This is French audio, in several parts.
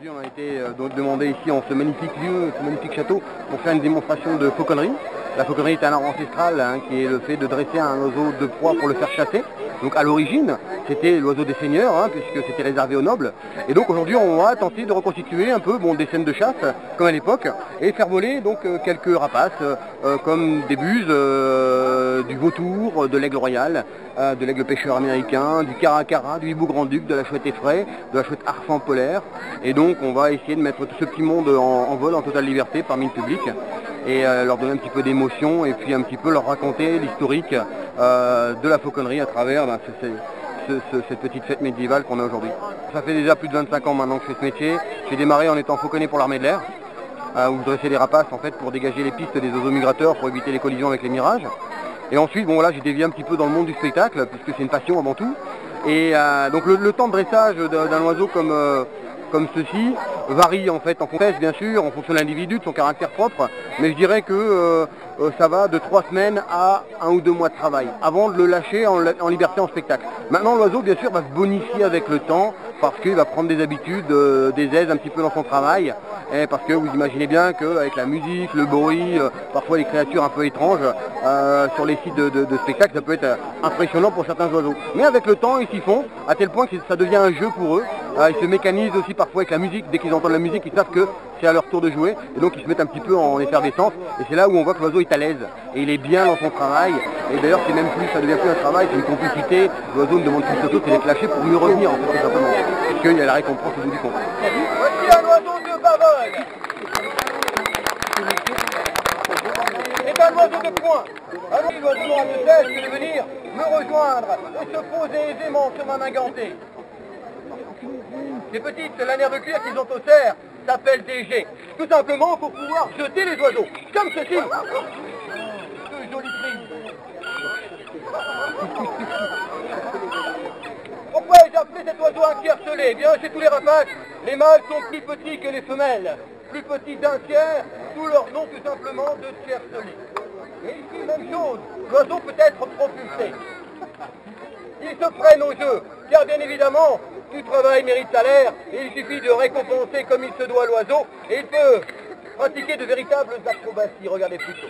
Aujourd'hui, on a été demandé ici en ce magnifique lieu, ce magnifique château, pour faire une démonstration de fauconnerie. La fauconnerie est un art ancestral qui est le fait de dresser un oiseau de proie pour le faire chasser. Donc à l'origine, c'était l'oiseau des seigneurs, puisque c'était réservé aux nobles. Et donc aujourd'hui, on va tenter de reconstituer un peu des scènes de chasse, comme à l'époque, et faire voler donc quelques rapaces, comme des buses, du vautour, de l'aigle royal, de l'aigle pêcheur américain, du caracara, du hibou grand-duc, de la chouette effraie, de la chouette harfang polaire. Et donc on va essayer de mettre tout ce petit monde en vol, en totale liberté, parmi le public, et leur donner un petit peu d'émotion, et puis un petit peu leur raconter l'historique de la fauconnerie à travers cette petite fête médiévale qu'on a aujourd'hui. Ça fait déjà plus de 25 ans maintenant que je fais ce métier. J'ai démarré en étant fauconnier pour l'armée de l'air, où je dressais des rapaces en fait pour dégager les pistes des oiseaux migrateurs, pour éviter les collisions avec les mirages. Et ensuite, bon, là, j'ai dévié un petit peu dans le monde du spectacle, puisque c'est une passion avant tout. Et donc le temps de dressage d'un oiseau comme ceci varie en fait en fonction, bien sûr, en fonction de l'individu, de son caractère propre, mais je dirais que ça va de 3 semaines à 1 ou 2 mois de travail, avant de le lâcher en liberté en spectacle. Maintenant, l'oiseau, bien sûr, va se bonifier avec le temps, parce qu'il va prendre des habitudes, des aises un petit peu dans son travail, et parce que vous imaginez bien qu'avec la musique, le bruit, parfois les créatures un peu étranges, sur les sites de spectacle, ça peut être impressionnant pour certains oiseaux. Mais avec le temps, ils s'y font, à tel point que ça devient un jeu pour eux. Ils se mécanisent aussi parfois avec la musique. Dès qu'ils entendent la musique, ils savent que c'est à leur tour de jouer, et donc ils se mettent un petit peu en effervescence, et c'est là où on voit que l'oiseau est à l'aise, et il est bien dans son travail, et d'ailleurs c'est même plus, ça devient plus un travail, c'est une complicité. L'oiseau ne demande qu'une seule chose, c'est d'être lâché pour mieux revenir en fait, tout simplement, parce qu'il y a la récompense au bout du compte. Voici un oiseau de bavole, c'est un oiseau de poing. Alors l'oiseau a de cesse de venir me rejoindre et se poser aisément sur ma main gantée. Ces petites lanières de cuir qu'ils ont au cerf s'appellent des jets, tout simplement pour pouvoir jeter les oiseaux, comme ceci. Ce joli cri. Pourquoi ai-je appelé cet oiseau un tiercelé? Eh bien, chez tous les rapaces, les mâles sont plus petits que les femelles, plus petits d'un tiers, d'où leur nom tout simplement de tiercelé. Et ici, même chose, l'oiseau peut être propulsé. Ils se prennent au jeu, car bien évidemment, tout travail mérite salaire, et il suffit de récompenser comme il se doit l'oiseau, et il peut pratiquer de véritables acrobaties. Regardez plutôt.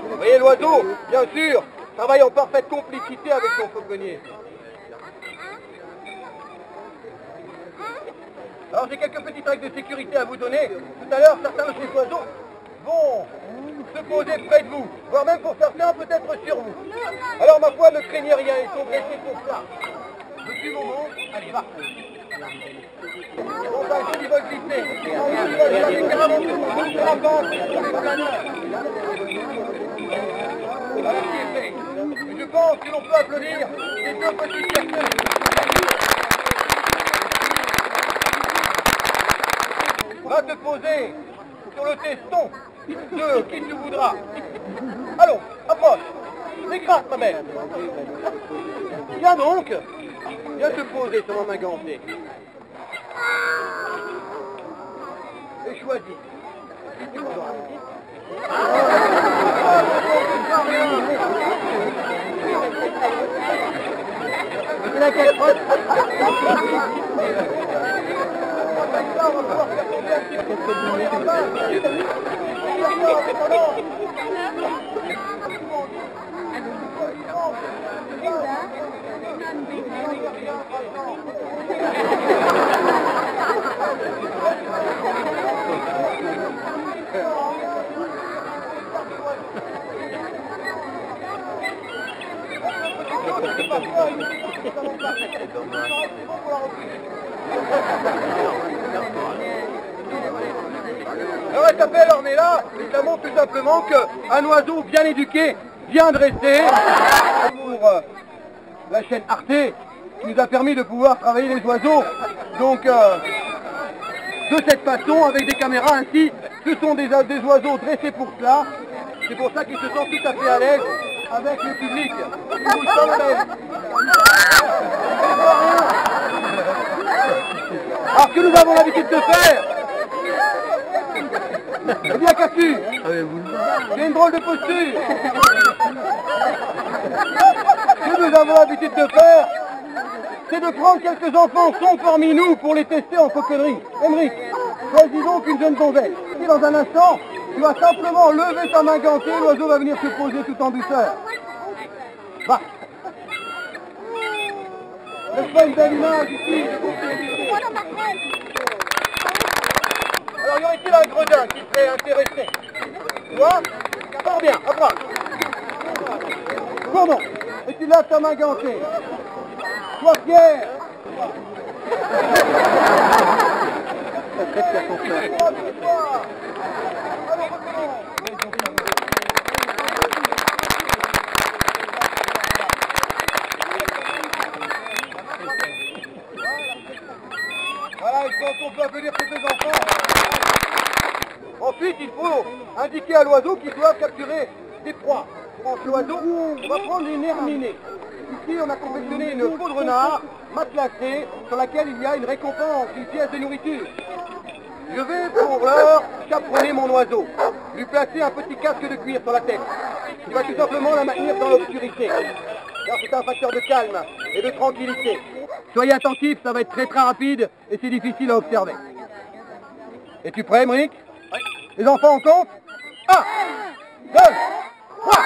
Vous voyez l'oiseau, bien sûr, travaille en parfaite complicité avec son fauconnier. Alors j'ai quelques petites règles de sécurité à vous donner. Tout à l'heure, certains de ces oiseaux vont se poser près de vous, voire même pour certains peut-être sur vous. Alors ma foi, ne craignez rien, ils sont dressés pour ça. Depuis le moment, allez, va. Donc un joli vol glissé. Voilà ce qui est fait. Je pense que l'on peut applaudir ces deux petits personnes. Va te poser sur le teston de qui tu voudras. Allons, approche. Écrase, ma belle. Viens donc. Viens te poser sur ma main gantée. Et choisis. Qui tu voudras. Alors elle s'appelle Ornella, et ça montre tout simplement qu'un oiseau bien éduqué, bien dressé, pour la chaîne Arte, qui nous a permis de pouvoir travailler les oiseaux, donc de cette façon, avec des caméras ainsi, ce sont des oiseaux dressés pour cela, c'est pour ça qu'ils se sentent tout à fait à l'aise avec le public. Alors que nous avons l'habitude de faire, eh bien Cassu, j'ai une drôle de posture. Ce que nous avons l'habitude de faire, c'est de prendre quelques enfants sont parmi nous pour les tester en fauconnerie. Émeric, choisis donc une jeune donzelle. Et dans un instant, tu vas simplement lever ta main gantée, l'oiseau va venir se poser tout en douceur. Va. N'est-ce pas une belle image ici? Alors, y aurait-il un gredin qui serait intéressé? Toi? Fort bien, approche. Comment? Et tu lèves ta main gantée. Sois fier. Voilà, et quand on peut appeler ces deux enfants. Ensuite, il faut indiquer à l'oiseau qu'il doit capturer des proies. Pour l'oiseau, on va prendre une herminée. Ici, on a confectionné une peau de renard matelassée sur laquelle il y a une récompense, une pièce de nourriture. Je vais pour l'heure chaperonner mon oiseau, lui placer un petit casque de cuir sur la tête. Il va tout simplement la maintenir dans l'obscurité, car c'est un facteur de calme et de tranquillité. Soyez attentifs, ça va être très rapide et c'est difficile à observer. Es-tu prêt, Émeric? Oui. Les enfants, on compte? 1, 2, 3.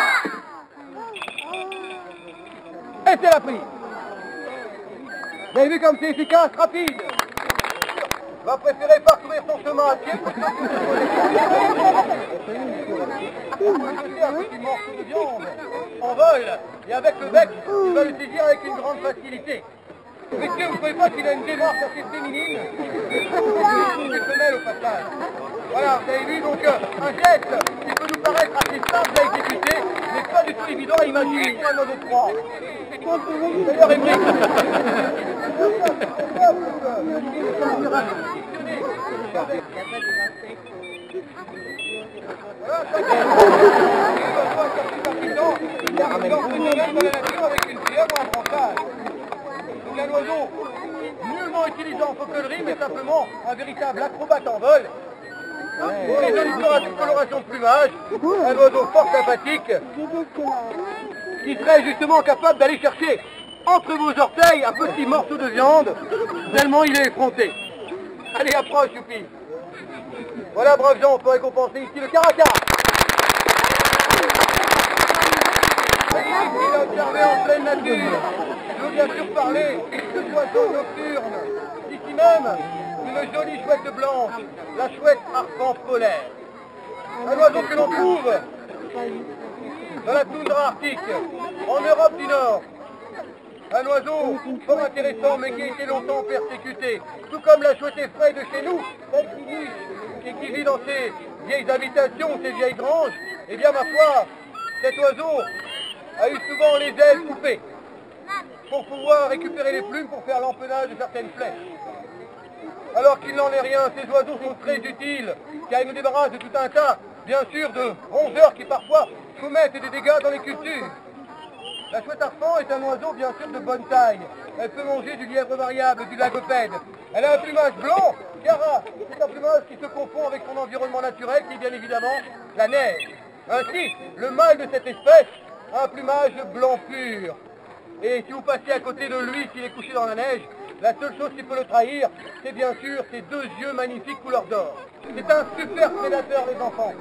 Et c'est la prise. Vous avez vu comme c'est efficace, rapide. Va préférer parcourir son chemin à pied plutôt que un petit morceau de viande en vol et avec le bec, il va le saisir avec une grande facilité. Messieurs, vous ne trouvez pas qu'il a une démarche assez féminine? C'est femelle au passage. Voilà, vous avez vu donc un geste qui peut nous paraître assez simple à exécuter, mais pas du tout évident à imaginer pour un oiseau de proie. D'ailleurs, Émeric. Donc un oiseau nullement utilisé en fauconnerie, mais simplement un véritable acrobate en vol. Pour les auditeurs à toute coloration de plumage, un oiseau fort sympathique qui serait justement capable d'aller chercher entre vos orteils un petit morceau de viande, tellement il est effronté. Allez, approche, Youpi. Voilà, braves gens, on peut récompenser ici le caracara. Il a observé en pleine nature. Je veux bien sûr parler de oiseaux nocturnes. Ici même, une jolie chouette blanche, la chouette arpent polaire. Un oiseau que l'on trouve dans la toundra arctique, en Europe du Nord. Un oiseau fort intéressant, mais qui a été longtemps persécuté. Tout comme la chouette effraie de chez nous, celle qui niche et qui vit dans ces vieilles habitations, ces vieilles granges. Eh bien, ma foi, cet oiseau a eu souvent les ailes coupées pour pouvoir récupérer les plumes pour faire l'empennage de certaines flèches. Alors qu'il n'en est rien, ces oiseaux sont très utiles, car ils nous débarrassent de tout un tas, bien sûr, de rongeurs qui parfois commettent des dégâts dans les cultures. La chouette arpent est un oiseau bien sûr de bonne taille. Elle peut manger du lièvre variable, du lagopède. Elle a un plumage blanc, car c'est un plumage qui se confond avec son environnement naturel, qui est bien évidemment la neige. Ainsi, le mâle de cette espèce a un plumage blanc pur. Et si vous passez à côté de lui, s'il est couché dans la neige, la seule chose qui peut le trahir, c'est bien sûr ses deux yeux magnifiques couleur d'or. C'est un super prédateur, les enfants.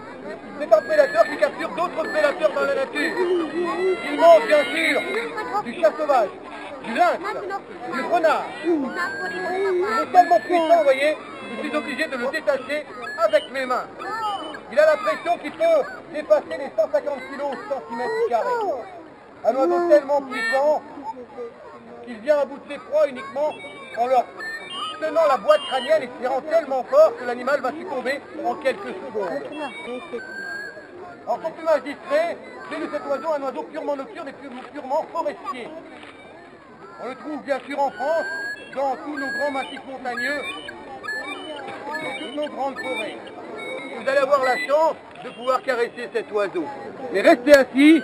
C'est un prédateur qui capture d'autres prédateurs dans la nature. Il mange bien sûr du chat sauvage, du lynx, du renard. Il est tellement puissant, vous voyez, je suis obligé de le détacher avec mes mains. Il a la pression qui peut dépasser les 150 kg au centimètre carré. Un oiseau tellement puissant qu'il vient à bout de ses proies uniquement en leur tenant la boîte crânienne et tirant tellement fort que l'animal va succomber en quelques secondes. Alors son plumage distrait fait de cet oiseau un oiseau purement nocturne et purement forestier. On le trouve bien sûr en France, dans tous nos grands massifs montagneux et toutes nos grandes forêts. Vous allez avoir la chance de pouvoir caresser cet oiseau. Mais restez assis,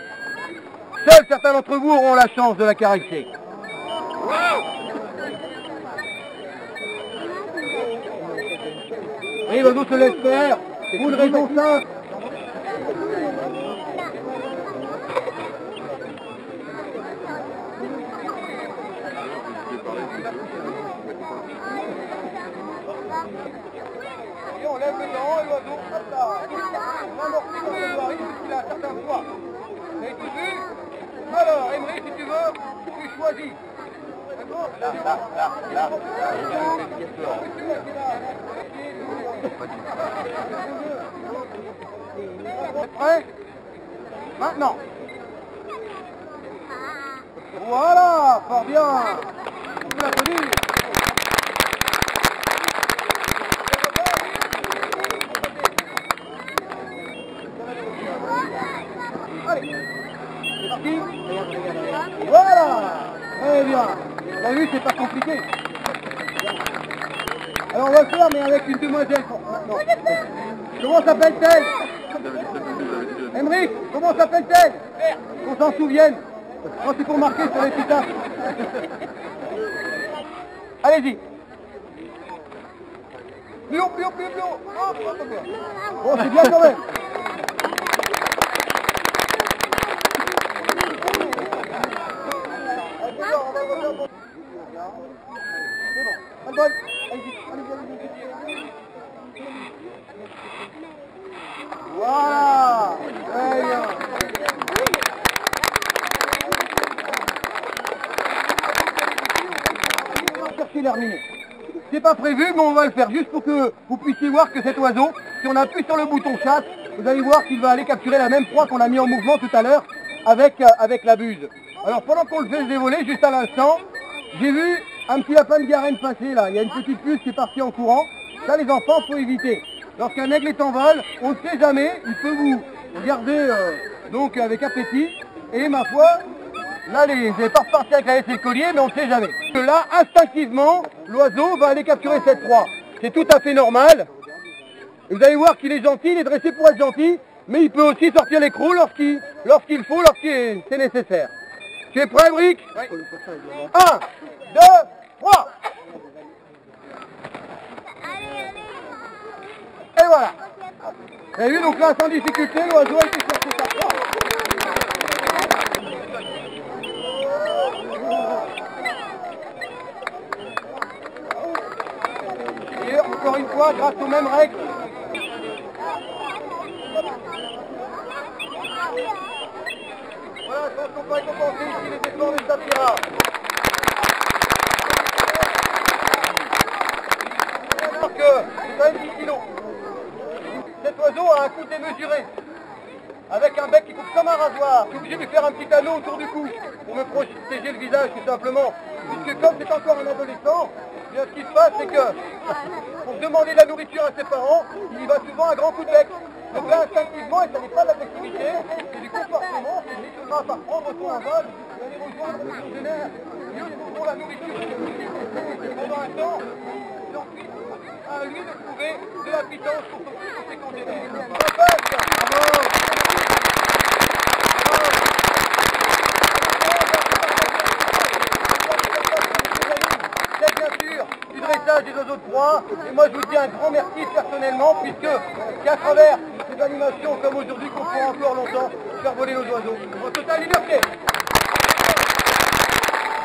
seuls certains d'entre vous auront la chance de la caresser. Oui, l'oiseau se laisse faire, pour une raison simple. Et on lève le dent et l'oiseau, hop là, on amortit quand on arrive puisqu'il a un certain poids. Vous avez tout vu? Alors, Emery, si tu veux, tu choisis. D'accord? Là. Prêt? Maintenant. Voilà, fort bien. On peut l'applaudir. Allez, c'est parti. Voilà, très bien. Vous avez vu, c'est pas compliqué. Alors on va le faire, mais avec une demoiselle. Non. Comment s'appelle-t-elle? Emmerich, comment s'appelle-t-elle? Qu'on s'en souvienne. Oh, c'est pour marquer sur les pitains. Allez-y. Plus haut. Oh, c'est bien quand même. C'est bon. Allez-y. Voilà. Très bien. Chercher l'herminé. C'est pas prévu, mais on va le faire juste pour que vous puissiez voir que cet oiseau, si on appuie sur le bouton chasse, vous allez voir qu'il va aller capturer la même proie qu'on a mis en mouvement tout à l'heure avec la buse. Alors pendant qu'on le fait se dévoler, juste à l'instant, j'ai vu un petit lapin de Garenne passer là. Il y a une petite puce qui est partie en courant. Ça, les enfants, faut éviter. Lorsqu'un aigle est en vol, on ne sait jamais, il peut vous garder donc avec appétit. Et ma foi, là, vous n'allez pas repartir avec la laisse et le collier, mais on ne sait jamais. Là, instinctivement, l'oiseau va aller capturer cette proie. C'est tout à fait normal. Et vous allez voir qu'il est gentil, il est dressé pour être gentil, mais il peut aussi sortir l'écrou lorsqu'il faut, lorsqu'il c'est nécessaire. Tu es prêt, Emmerich? Oui. 1, 2, 3. Et voilà. Vous avez vu, donc là, sans difficulté, l'oiseau a été chercher sa proie. Et encore une fois, grâce aux mêmes règles. Voilà, je pense qu'on peut récompenser ici les efforts des Sapira. Alors que c'est quand même 10 kilos. Cet oiseau a un cou démesuré, avec un bec qui coupe comme un rasoir. Je suis obligé de lui faire un petit anneau autour du cou pour me protéger le visage tout simplement. Puisque comme c'est encore un adolescent, bien, ce qui se passe c'est que pour demander de la nourriture à ses parents, il y va souvent à grands coups de bec. Donc là instinctivement, et ça n'est pas de l'agressivité, c'est du comportement, c'est justement par prendre son envol, et aller rejoindre le congénère, mieux pour la nourriture. Pendant un temps, et ensuite, à lui de trouver de la puissance pour ses congénères. Bravo. C'est bien sûr du dressage des oiseaux de proie, et moi je vous dis un grand merci personnellement, puisque c'est à travers ces animations comme aujourd'hui qu'on pourra encore longtemps faire voler nos oiseaux. En totale liberté.